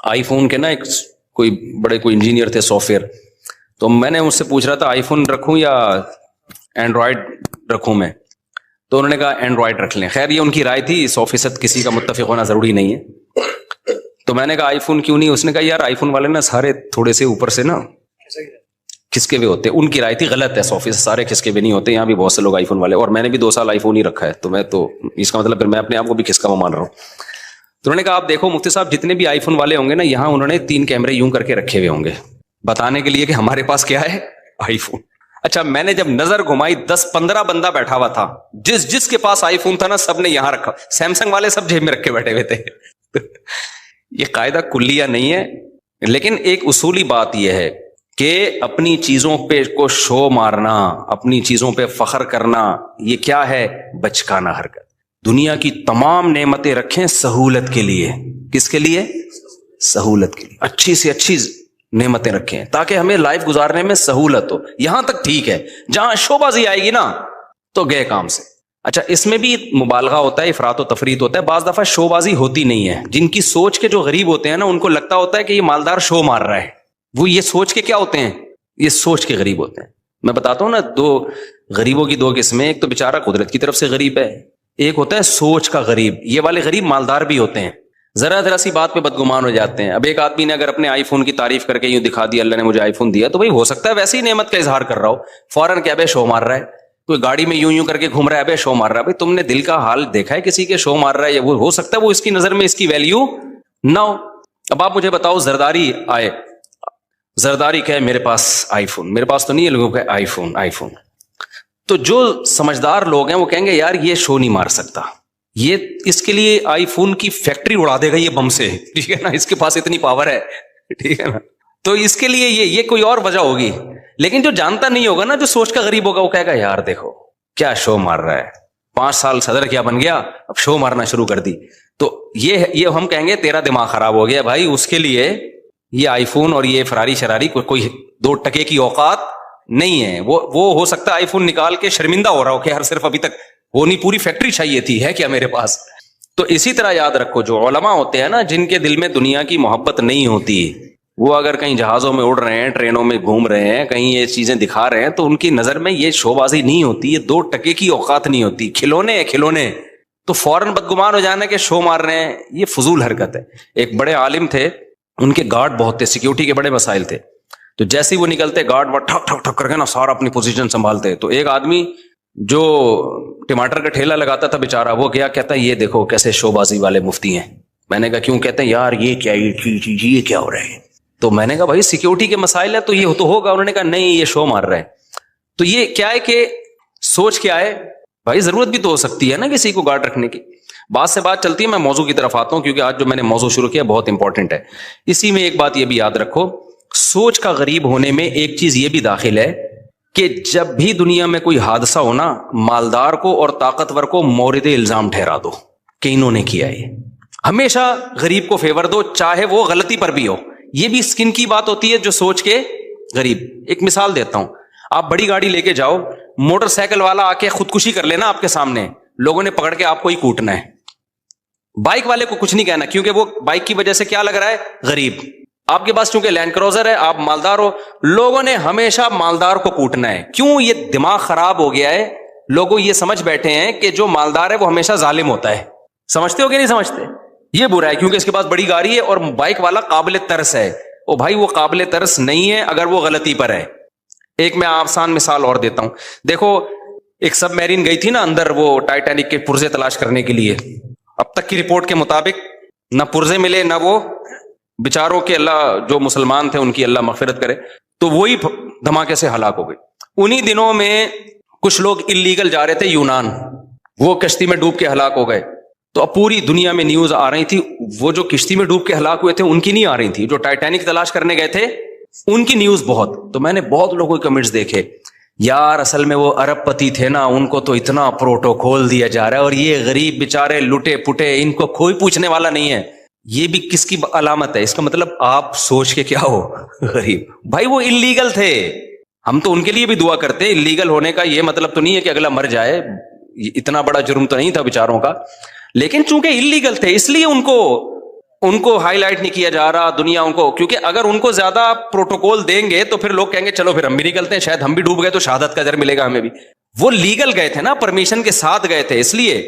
آئی فون کے نا ایک کوئی بڑے کوئی انجینئر تھے سافٹ ویئر, تو میں نے اس سے پوچھ رہا تھا آئی فون رکھوں یا اینڈرائڈ رکھوں میں, تو انہوں نے کہا اینڈرائڈ رکھ لیں. خیر یہ ان کی رائے تھی, 100% کسی کا متفق ہونا ضروری نہیں ہے. تو میں نے کہا آئی فون کیوں نہیں؟ اس نے کہا یار آئی فون والے نا سارے تھوڑے سے اوپر سے نا کھسکے ہوئے ہوتے ہیں. ان کی رائے تھی غلط ہے, 100% سارے کھسکے ہوئے نہیں ہوتے, یہاں بھی بہت سے لوگ آئی فون والے, اور میں نے بھی 2 سال آئی فون ہی رکھا ہے, تو میں تو اس کا مطلب پھر میں اپنے آپ کو بھی کھسکا ہوا مان رہا ہوں. تو انہوں نے کہا آپ دیکھو مفتی صاحب جتنے بھی آئی فون والے ہوں گے نا, یہاں انہوں نے 3 کیمرے یوں کر کے رکھے ہوئے ہوں گے بتانے کے لیے کہ ہمارے پاس کیا ہے, آئی فون. اچھا میں نے جب نظر گھمائی 10-15 بندہ بیٹھا ہوا تھا, جس کے پاس آئی فون تھا نا سب نے یہاں رکھا, سیمسنگ والے سب جیب میں رکھ کے بیٹھے ہوئے تھے. یہ قاعدہ کلیہ نہیں ہے, لیکن ایک اصولی بات یہ ہے کہ اپنی چیزوں پہ کو شو مارنا, اپنی چیزوں پہ فخر کرنا, یہ کیا ہے؟ بچکانہ حرکت. دنیا کی تمام نعمتیں رکھیں سہولت کے لیے. کس کے لیے؟ سہولت کے لیے. اچھی سے اچھی نعمتیں رکھیں تاکہ ہمیں لائف گزارنے میں سہولت ہو. یہاں تک ٹھیک ہے, جہاں شو بازی آئے گی نا تو گئے کام سے. اچھا اس میں بھی مبالغہ ہوتا ہے, افراط و تفریط ہوتا ہے, بعض دفعہ شو بازی ہوتی نہیں ہے. جن کی سوچ کے جو غریب ہوتے ہیں نا, ان کو لگتا ہوتا ہے کہ یہ مالدار شو مار رہا ہے. وہ یہ سوچ کے کیا ہوتے ہیں, یہ سوچ کے غریب ہوتے ہیں. میں بتاتا ہوں نا, دو غریبوں کی دو قسمیں, ایک تو بیچارہ قدرت کی طرف سے غریب ہے, ایک ہوتا ہے سوچ کا غریب. یہ والے غریب مالدار بھی ہوتے ہیں, ذرا سی بات پہ بدگمان ہو جاتے ہیں. اب ایک آدمی نے اگر اپنے آئی فون کی تعریف کر کے یوں دکھا دیا اللہ نے مجھے آئی فون دیا, تو بھائی ہو سکتا ہے ویسے ہی نعمت کا اظہار کر رہا ہو, فوراً کیا بے شو مار رہا ہے. کوئی گاڑی میں یوں کر کے گھوم رہا ہے, بے شو مار رہا ہے. بھائی تم نے دل کا حال دیکھا ہے کسی کے شو مار رہا ہے, وہ ہو سکتا ہے وہ اس کی نظر میں اس کی ویلیو نہ ہو. اب آپ مجھے بتاؤ, زرداری آئے, زرداری کہے میرے پاس آئی فون, میرے پاس تو نہیں ہے, لوگوں کا آئی فون آئی فون. تو جو سمجھدار لوگ ہیں وہ کہیں گے یار یہ شو نہیں مار سکتا, یہ اس کے لیے آئی فون کی فیکٹری اڑا دے گا یہ بم سے, ٹھیک ہے نا, اس کے پاس اتنی پاور ہے, ٹھیک ہے نا. تو اس کے لیے یہ کوئی اور وجہ ہوگی. لیکن جو جانتا نہیں ہوگا نا, جو سوچ کا غریب ہوگا, وہ کہے گا یار دیکھو کیا شو مار رہا ہے, 5 سال صدر کیا بن گیا, اب شو مارنا شروع کر دی. تو یہ ہم کہیں گے تیرا دماغ خراب ہو گیا بھائی. اس کے لیے یہ آئی فون اور یہ فراری شراری کوئی 2 ٹکے کی اوقات نہیں ہے. وہ ہو سکتا ہے آئی فون نکال کے شرمندہ ہو رہا ہو کہ یار صرف ابھی تک وہ نہیں, پوری فیکٹری چاہیے تھی, ہے کیا میرے پاس. تو اسی طرح یاد رکھو, جو علماء ہوتے ہیں نا, جن کے دل میں دنیا کی محبت نہیں ہوتی, وہ اگر کہیں جہازوں میں اڑ رہے ہیں, ٹرینوں میں گھوم رہے ہیں, کہیں یہ چیزیں دکھا رہے ہیں, تو ان کی نظر میں یہ شو بازی نہیں ہوتی, یہ 2 ٹکے کی اوقات نہیں ہوتی, کھلونے ہیں کھلونے. تو فوراً بدگمان ہو جانا کہ شو مار رہے ہیں, یہ فضول حرکت ہے. ایک بڑے عالم تھے, ان کے گارڈ بہت تھے, سیکیورٹی کے بڑے مسائل تھے. تو جیسے ہی وہ نکلتے, گارڈ وہ ٹھک ٹھک ٹھک کر کے نا سارا اپنی پوزیشن سنبھالتے. تو ایک آدمی جو ٹماٹر کا ٹھیلا لگاتا تھا بیچارہ, وہ گیا, کہتا ہے یہ دیکھو کیسے شو بازی والے مفتی ہیں. میں نے کہا کیوں؟ کہتے ہیں یار یہ کیا, یہ کیا ہو رہا ہے. تو میں نے کہا بھائی سیکیورٹی کے مسائل ہے تو یہ تو ہوگا. انہوں نے کہا نہیں یہ شو مار رہا ہے. تو یہ کیا ہے کہ سوچ کیا ہے بھائی, ضرورت بھی تو ہو سکتی ہے نا کسی کو گارڈ رکھنے کی. بات سے بات چلتی ہے, میں موضوع کی طرف آتا ہوں کیونکہ آج جو میں نے موضوع شروع کیا بہت امپورٹنٹ ہے. اسی میں ایک بات یہ بھی یاد رکھو, سوچ کا غریب ہونے میں ایک چیز یہ بھی داخل ہے کہ جب بھی دنیا میں کوئی حادثہ ہونا, مالدار کو اور طاقتور کو مورد الزام ٹھہرا دو کہ انہوں نے کیا ہے. ہمیشہ غریب کو فیور دو, چاہے وہ غلطی پر بھی ہو. یہ بھی اسکن کی بات ہوتی ہے جو سوچ کے غریب. ایک مثال دیتا ہوں, آپ بڑی گاڑی لے کے جاؤ, موٹر سائیکل والا آ کے خودکشی کر لینا آپ کے سامنے, لوگوں نے پکڑ کے آپ کو ہی کوٹنا ہے. بائک والے کو کچھ نہیں کہنا کیونکہ وہ بائک کی وجہ سے کیا لگ رہا ہے, غریب. آپ کے پاس چونکہ لینڈ کروزر ہے, آپ مالدار ہو, لوگوں نے ہمیشہ مالدار کو کوٹنا ہے. کیوں؟ یہ دماغ خراب ہو گیا ہے. لوگوں یہ سمجھ بیٹھے ہیں کہ جو مالدار ہے وہ ہمیشہ ظالم ہوتا ہے. سمجھتے ہو کہ نہیں سمجھتے؟ یہ برا ہے کیونکہ اس کے پاس بڑی گاڑی ہے اور بائک والا قابل ترس ہے. او بھائی وہ قابل ترس نہیں ہے اگر وہ غلطی پر ہے. ایک میں آسان مثال اور دیتا ہوں. دیکھو ایک سب میرین گئی تھی نا اندر, وہ ٹائٹینک کے پرزے تلاش کرنے کے لیے. اب تک کی رپورٹ کے مطابق نہ پرزے ملے, نہ وہ بیچاروں کے, اللہ جو مسلمان تھے ان کی اللہ مغفرت کرے, تو وہی دھماکے سے ہلاک ہو گئے. انہی دنوں میں کچھ لوگ اللیگل جا رہے تھے یونان, وہ کشتی میں ڈوب کے ہلاک ہو گئے. تو اب پوری دنیا میں نیوز آ رہی تھی, وہ جو کشتی میں ڈوب کے ہلاک ہوئے تھے ان کی نہیں آ رہی تھی, جو ٹائٹینک تلاش کرنے گئے تھے ان کی نیوز بہت. تو میں نے بہت لوگوں کے کمنٹس دیکھے, یار اصل میں وہ ارب پتی تھے نا, ان کو تو اتنا پروٹوکول دیا جا رہا ہے, اور یہ غریب بیچارے لٹے پٹے, ان کو کوئی پوچھنے والا نہیں ہے. یہ بھی کس کی علامت ہے؟ اس کا مطلب آپ سوچ کے کیا ہو, غریب. بھائی وہ اللیگل تھے, ہم تو ان کے لیے بھی دعا کرتے ہیں. اللیگل ہونے کا یہ مطلب تو نہیں ہے کہ اگلا مر جائے, اتنا بڑا جرم تو نہیں تھا بیچاروں کا, لیکن چونکہ اللیگل تھے اس لیے ان کو ہائی لائٹ نہیں کیا جا رہا دنیا ان کو. کیونکہ اگر ان کو زیادہ پروٹوکول دیں گے تو پھر لوگ کہیں گے چلو پھر ہم بھی نکلتے ہیں, شاید ہم بھی ڈوب گئے تو شہادت کا اجر ملے گا ہمیں بھی. وہ لیگل گئے تھے نا, پرمیشن کے ساتھ گئے تھے, اس لیے.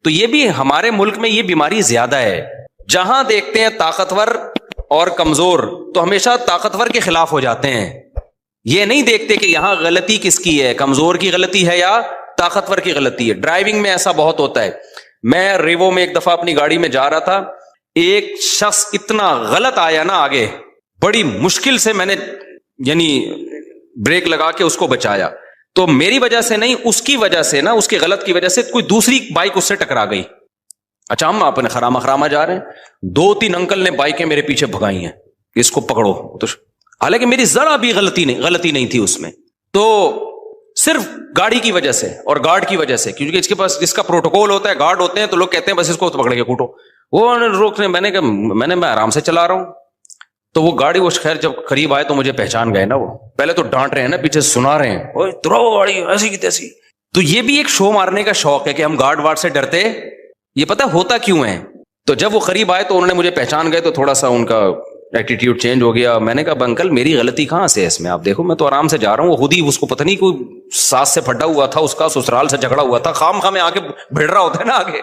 تو یہ بھی ہمارے ملک میں یہ بیماری زیادہ ہے. جہاں دیکھتے ہیں طاقتور اور کمزور تو ہمیشہ طاقتور کے خلاف ہو جاتے ہیں. یہ نہیں دیکھتے کہ یہاں غلطی کس کی ہے, کمزور کی غلطی ہے یا طاقتور کی غلطی ہے. ڈرائیونگ میں ایسا بہت ہوتا ہے. میں ریوو میں ایک دفعہ اپنی گاڑی میں جا رہا تھا, ایک شخص اتنا غلط آیا نا آگے, بڑی مشکل سے میں نے یعنی بریک لگا کے اس کو بچایا. تو میری وجہ سے نہیں, اس کی وجہ سے نا, اس کے غلط کی وجہ سے کوئی دوسری بائک اس سے ٹکرا گئی. اچھا ہم اپنے خراما جا رہے ہیں, 2-3 انکل نے بائکیں میرے پیچھے بھگائی ہیں کہ اس کو پکڑو. تو حالانکہ میری ذرا بھی غلطی نہیں تھی اس میں, تو صرف گاڑی کی وجہ سے اور گارڈ کی وجہ سے, کیونکہ اس کے پاس جس کا پروٹوکول ہوتا ہے, گارڈ ہوتے ہیں, تو لوگ کہتے ہیں بس اس کو پکڑ کے کوٹو. وہ روکنے, میں نے کہا میں آرام سے چلا رہا ہوں. تو وہ گاڑی وہ خیر جب قریب آئے تو مجھے پہچان گئے نا. وہ پہلے تو ڈانٹ رہے ہیں نا, پیچھے سنا رہے ہیں, اوئے ترو گاڑی ایسی کی تیسی. تو یہ بھی ایک شو مارنے کا شوق ہے کہ ہم گارڈ وارڈ سے ڈرتے. یہ پتہ ہوتا کیوں ہے؟ تو جب وہ قریب آئے تو انہوں نے مجھے پہچان گئے تو تھوڑا سا ان کا ایٹیٹیوڈ چینج ہو گیا. میں نے کہا انکل میری غلطی کہاں سے ہے اس میں؟ آپ دیکھو میں تو آرام سے جا رہا ہوں, وہ خود ہی اس کو پتہ نہیں کوئی ساس سے پھٹا ہوا تھا, اس کا سسرال سے جھگڑا ہوا تھا, خام خام آ کے بھیڑ رہا ہوتا ہے نا آگے.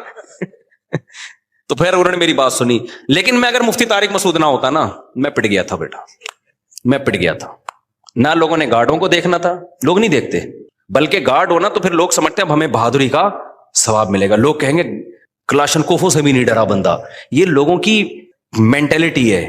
تو پھر انہوں نے میری بات سنی. لیکن میں اگر مفتی طارق مسعود نہ ہوتا نا, میں پٹ گیا تھا بیٹا, میں پٹ گیا تھا. نہ لوگوں نے گارڈوں کو دیکھنا تھا, لوگ نہیں دیکھتے, بلکہ گارڈ ہونا تو پھر لوگ سمجھتے ہیں اب ہمیں بہادری کا ثواب ملے گا. لوگ کہیں گے کلاشنکوفوں سے بھی نہیں ڈرا بندہ. یہ لوگوں کی مینٹلٹی ہے.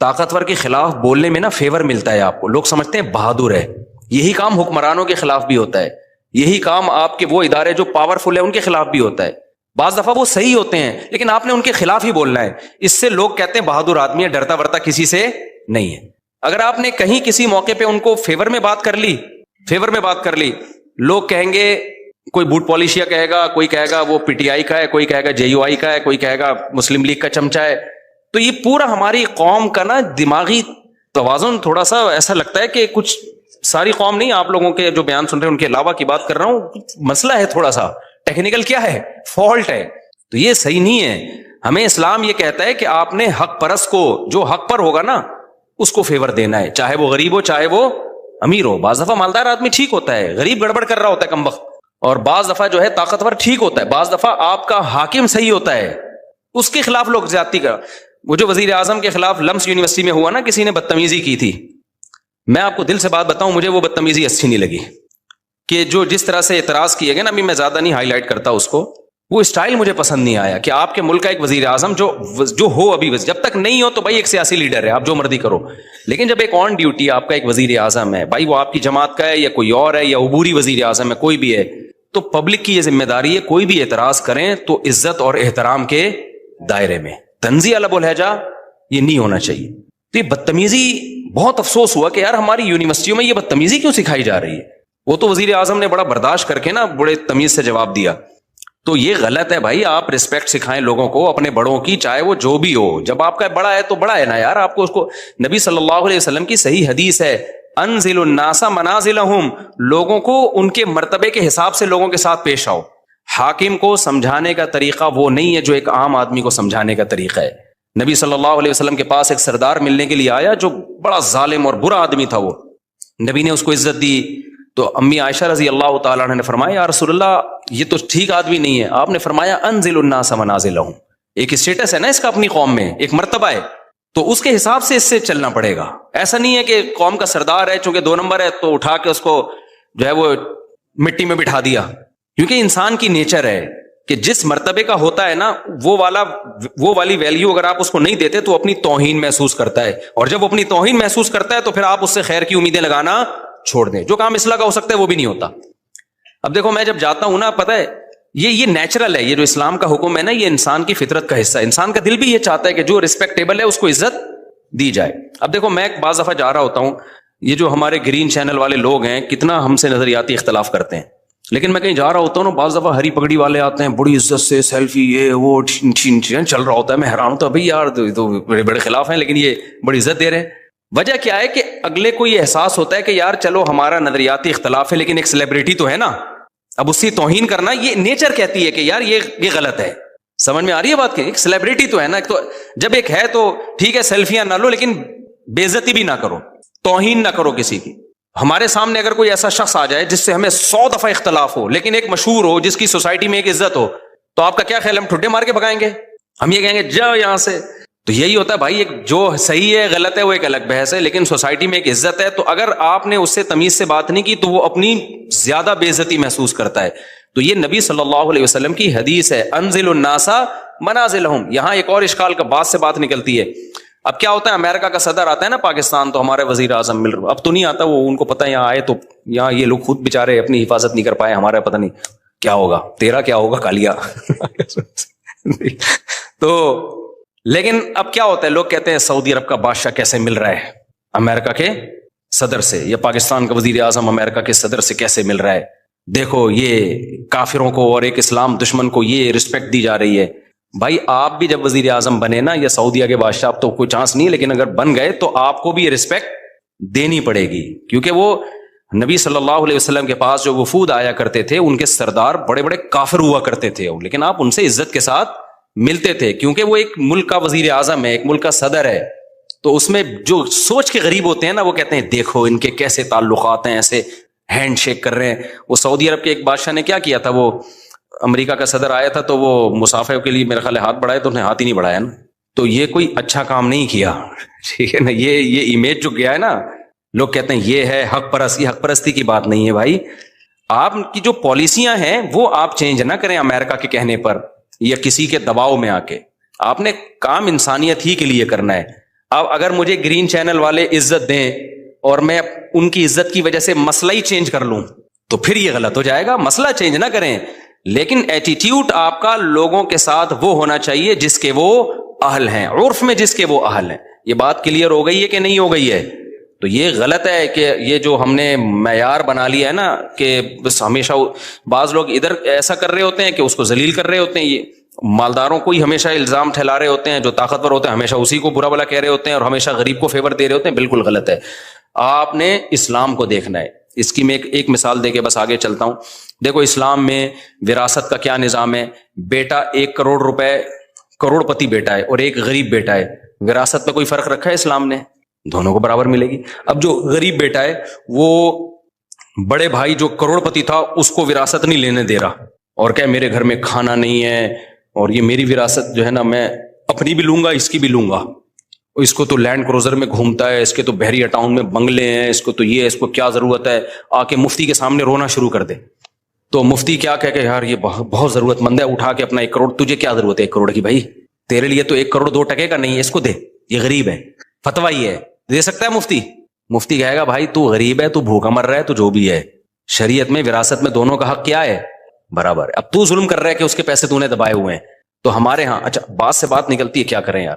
طاقتور کے خلاف بولنے میں نا فیور ملتا ہے آپ کو, لوگ سمجھتے ہیں بہادر ہے. یہی کام حکمرانوں کے خلاف بھی ہوتا ہے, یہی کام آپ کے وہ ادارے جو پاورفل ہیں ان کے خلاف بھی ہوتا ہے. بعض دفعہ وہ صحیح ہوتے ہیں لیکن آپ نے ان کے خلاف ہی بولنا ہے. اس سے لوگ کہتے ہیں بہادر آدمی ہے, ڈرتا ورتا کسی سے نہیں ہے. اگر آپ نے کہیں کسی موقع پہ ان کو فیور میں بات کر لی, لوگ کہیں گے کوئی بوٹ پالیشیا کہے گا, کوئی کہے گا وہ پی ٹی آئی کا ہے, کوئی کہے گا جے یو آئی کا ہے, کوئی کہے گا مسلم لیگ کا چمچہ ہے. تو یہ پورا ہماری قوم کا نا دماغی توازن تھوڑا سا ایسا لگتا ہے کہ کچھ ساری قوم نہیں, آپ لوگوں کے جو بیان سن رہے ہیں ان کے علاوہ کی بات کر رہا ہوں, مسئلہ ہے تھوڑا سا ٹیکنیکل, کیا ہے فالٹ ہے. تو یہ صحیح نہیں ہے. ہمیں اسلام یہ کہتا ہے کہ آپ نے حق پرست کو جو حق پر ہوگا نا اس کو فیور دینا ہے, چاہے وہ غریب ہو چاہے وہ امیر ہو. بعض دفعہ مالدار آدمی ٹھیک ہوتا ہے, غریب گڑبڑ کر رہا ہوتا ہے کم وقت, اور بعض دفعہ جو ہے طاقتور ٹھیک ہوتا ہے, بعض دفعہ آپ کا حاکم صحیح ہوتا ہے, اس کے خلاف لوگ زیادتی کر. وہ جو وزیر اعظم کے خلاف لمس یونیورسٹی میں ہوا نا, کسی نے بدتمیزی کی تھی, میں آپ کو دل سے بات بتاؤں, مجھے وہ بدتمیزی اچھی نہیں لگی کہ جو جس طرح سے اعتراض کیے گئے نا, ابھی میں زیادہ نہیں ہائی لائٹ کرتا اس کو, وہ اسٹائل مجھے پسند نہیں آیا کہ آپ کے ملک کا ایک وزیر اعظم جو ہو, ابھی جب تک نہیں ہو تو بھائی ایک سیاسی لیڈر ہے, آپ جو مرضی کرو, لیکن جب ایک آن ڈیوٹی آپ کا ایک وزیر اعظم ہے, بھائی وہ آپ کی جماعت کا ہے یا کوئی اور ہے یا عبوری وزیر اعظم ہے, کوئی بھی ہے, تو پبلک کی یہ ذمہ داری ہے کوئی بھی اعتراض کریں تو عزت اور احترام کے دائرے میں, تنزیہ لب و لہجہ یہ نہیں ہونا چاہیے. تو یہ بدتمیزی, بہت افسوس ہوا کہ یار ہماری یونیورسٹیوں میں یہ بدتمیزی کیوں سکھائی جا رہی ہے. وہ تو وزیر اعظم نے بڑا برداشت کر کے نا بڑے تمیز سے جواب دیا. تو یہ غلط ہے بھائی, آپ رسپیکٹ سکھائیں لوگوں کو اپنے بڑوں کی, چاہے وہ جو بھی ہو. جب آپ کا بڑا ہے تو بڑا ہے نا یار, آپ کو اس کو, نبی صلی اللہ علیہ وسلم کی صحیح حدیث ہے, انزل الناس منازلہم, لوگوں کو ان کے مرتبے کے حساب سے لوگوں کے ساتھ پیش آؤ. حاکم کو سمجھانے کا طریقہ وہ نہیں ہے جو ایک عام آدمی کو سمجھانے کا طریقہ ہے. نبی صلی اللہ علیہ وسلم کے پاس ایک سردار ملنے کے لیے آیا جو بڑا ظالم اور برا آدمی تھا. وہ نبی نے اس کو عزت دی تو امی عائشہ رضی اللہ تعالیٰ عنہ نے فرمایا یا رسول اللہ یہ تو ٹھیک آدمی نہیں ہے. آپ نے فرمایا انزل الناس منازلہم, ایک اسٹیٹس ہے نا اس کا اپنی قوم میں, ایک مرتبہ ہے, تو اس کے حساب سے اس سے چلنا پڑے گا. ایسا نہیں ہے کہ قوم کا سردار ہے چونکہ 2 نمبر ہے تو اٹھا کے اس کو جو ہے وہ مٹی میں بٹھا دیا. کیونکہ انسان کی نیچر ہے کہ جس مرتبے کا ہوتا ہے نا وہ والی ویلیو اگر آپ اس کو نہیں دیتے تو اپنی توہین محسوس کرتا ہے, اور جب وہ اپنی توہین محسوس کرتا ہے تو پھر آپ اس سے خیر کی امیدیں لگانا چھوڑ دیں. جو کام اصلاح کا ہو سکتا ہے وہ بھی نہیں ہوتا. اب دیکھو میں جب جاتا ہوں نا, پتہ ہے یہ نیچرل ہے, یہ جو اسلام کا حکم ہے نا یہ انسان کی فطرت کا حصہ ہے. انسان کا دل بھی یہ چاہتا ہے کہ جو ریسپیکٹیبل ہے اس کو عزت دی جائے. اب دیکھو میں بعض دفعہ جا رہا ہوتا ہوں, یہ جو ہمارے گرین چینل والے لوگ ہیں کتنا ہم سے نظریاتی اختلاف کرتے ہیں, لیکن میں کہیں جا رہا ہوتا ہوں نا, بعض دفعہ ہری پگڑی والے آتے ہیں بڑی عزت سے سیلفی یہ وہ چل رہا ہوتا ہے. میں حیران ہوتا ہوں بھائی یار تو بڑے خلاف ہیں لیکن یہ بڑی عزت دے رہے ہیں. وجہ کیا ہے کہ اگلے کو یہ احساس ہوتا ہے کہ یار چلو ہمارا نظریاتی اختلاف ہے لیکن ایک سیلیبریٹی تو ہے نا, اب اس کی توہین کرنا یہ نیچر کہتی ہے کہ یار یہ غلط ہے. سمجھ میں آ رہی ہے بات, کہ ایک سیلیبریٹی تو ہے نا, تو جب ایک ہے تو ٹھیک ہے سیلفیاں نہ لو لیکن بے عزتی بھی نہ کرو, توہین نہ کرو کسی کی. ہمارے سامنے اگر کوئی ایسا شخص آ جائے جس سے ہمیں 100 دفعہ اختلاف ہو لیکن ایک مشہور ہو جس کی سوسائٹی میں ایک عزت ہو, تو آپ کا کیا خیال, ہم ٹھڈے مار کے بھگائیں گے, ہم یہ کہیں گے جاؤ یہاں سے. تو یہی ہوتا ہے بھائی, ایک جو صحیح ہے غلط ہے وہ ایک الگ بحث ہے, لیکن سوسائٹی میں ایک عزت ہے, تو اگر آپ نے اس سے تمیز سے بات نہیں کی تو وہ اپنی زیادہ بے عزتی محسوس کرتا ہے. تو یہ نبی صلی اللہ علیہ وسلم کی حدیث ہے, انزل الناس منازلہم. یہاں ایک اور اشکال کا بات سے بات نکلتی ہے. اب کیا ہوتا ہے, امریکہ کا صدر آتا ہے نا پاکستان, تو ہمارے وزیر اعظم مل رہا, اب تو نہیں آتا, وہ ان کو پتہ ہے یہاں آئے تو یہاں یہ لوگ خود بےچارے اپنی حفاظت نہیں کر پائے, ہمارا پتہ نہیں کیا ہوگا, تیرا کیا ہوگا کالیا. تو لیکن اب کیا ہوتا ہے, لوگ کہتے ہیں سعودی عرب کا بادشاہ کیسے مل رہا ہے امریکہ کے صدر سے, یا پاکستان کا وزیر اعظم امریکہ کے صدر سے کیسے مل رہا ہے, دیکھو یہ کافروں کو اور ایک اسلام دشمن کو یہ رسپیکٹ دی جا رہی ہے. بھائی آپ بھی جب وزیر اعظم بنے نا, یا سعودیہ کے بادشاہ, اب تو کوئی چانس نہیں, لیکن اگر بن گئے تو آپ کو بھی یہ رسپیکٹ دینی پڑے گی, کیونکہ وہ نبی صلی اللہ علیہ وسلم کے پاس جو وفود آیا کرتے تھے ان کے سردار بڑے بڑے کافر ہوا کرتے تھے، لیکن آپ ان سے عزت کے ساتھ ملتے تھے، کیونکہ وہ ایک ملک کا وزیر اعظم ہے، ایک ملک کا صدر ہے، تو اس میں جو سوچ کے غریب ہوتے ہیں نا، وہ کہتے ہیں دیکھو ان کے کیسے تعلقات ہیں، ایسے ہینڈ شیک کر رہے ہیں۔ وہ سعودی عرب کے ایک بادشاہ نے کیا کیا تھا، وہ امریکہ کا صدر آیا تھا تو وہ مسافر کے لیے میرے خیال ہاتھ بڑھائے تو انہیں ہاتھ ہی نہیں بڑھایا نا، تو یہ کوئی اچھا کام نہیں کیا، ٹھیک ہے نا۔ یہ امیج جو گیا ہے نا، لوگ کہتے ہیں یہ ہے حق پرستی، حق پرستی کی بات نہیں ہے بھائی۔ آپ کی جو پالیسیاں ہیں وہ آپ چینج نہ کریں امریکہ کے کہنے پر یا کسی کے دباؤ میں آ کے، آپ نے کام انسانیت ہی کے لیے کرنا ہے۔ اب اگر مجھے گرین چینل والے عزت دیں اور میں ان کی عزت کی وجہ سے مسئلہ ہی چینج کر لوں تو پھر یہ غلط ہو جائے گا۔ مسئلہ چینج نہ کریں، لیکن ایٹیٹیوڈ آپ کا لوگوں کے ساتھ وہ ہونا چاہیے جس کے وہ اہل ہیں، عرف میں جس کے وہ اہل ہیں۔ یہ بات کلیئر ہو گئی ہے کہ نہیں ہو گئی ہے؟ تو یہ غلط ہے کہ یہ جو ہم نے معیار بنا لیا ہے نا کہ بس ہمیشہ بعض لوگ ادھر ایسا کر رہے ہوتے ہیں کہ اس کو ذلیل کر رہے ہوتے ہیں، یہ مالداروں کو ہی ہمیشہ الزام ٹھہلا رہے ہوتے ہیں، جو طاقتور ہوتے ہیں ہمیشہ اسی کو برا بلا کہہ رہے ہوتے ہیں اور ہمیشہ غریب کو فیور دے رہے ہوتے ہیں۔ بالکل غلط ہے۔ آپ نے اسلام کو دیکھنا ہے۔ اس کی میں ایک مثال دے کے بس آگے چلتا ہوں۔ دیکھو اسلام میں وراثت کا کیا نظام ہے؟ بیٹا 1 کروڑ روپے، کروڑ پتی بیٹا ہے اور ایک غریب بیٹا ہے، وراثت میں کوئی فرق رکھا ہے اسلام نے؟ دونوں کو برابر ملے گی۔ اب جو غریب بیٹا ہے وہ بڑے بھائی جو کروڑ پتی تھا اس کو وراثت نہیں لینے دے رہا اور کہ میرے گھر میں کھانا نہیں ہے اور یہ میری وراثت جو ہے نا میں اپنی بھی لوں گا اس کی بھی لوں گا، اس کو تو لینڈ کروزر میں گھومتا ہے، اس کے تو بحریہ ٹاؤن میں بنگلے ہیں، اس کو تو یہ، اس کو کیا ضرورت ہے، آ کے مفتی کے سامنے رونا شروع کر دے۔ تو مفتی کیا کہہ کہ یار یہ بہت ضرورت مند ہے، اٹھا کے اپنا 1 کروڑ، تجھے کیا ضرورت ہے 1 کروڑ کی بھائی؟ تیرے لیے تو 1 کروڑ 2 ٹکے کا نہیں ہے، اس کو دے، یہ غریب ہے، فتویٰ یہ ہے، دے سکتا ہے مفتی؟ مفتی کہے گا بھائی تو غریب ہے، تو بھوکا مر رہا ہے، تو جو بھی ہے، شریعت میں وراثت میں دونوں کا حق کیا ہے؟ برابر ہے۔ اب تو ظلم کر رہا ہے کہ اس کے پیسے تو نے دبائے ہوئے ہیں، تو ہمارے ہاں اچھا بات سے بات نکلتی ہے، کیا کریں یار؟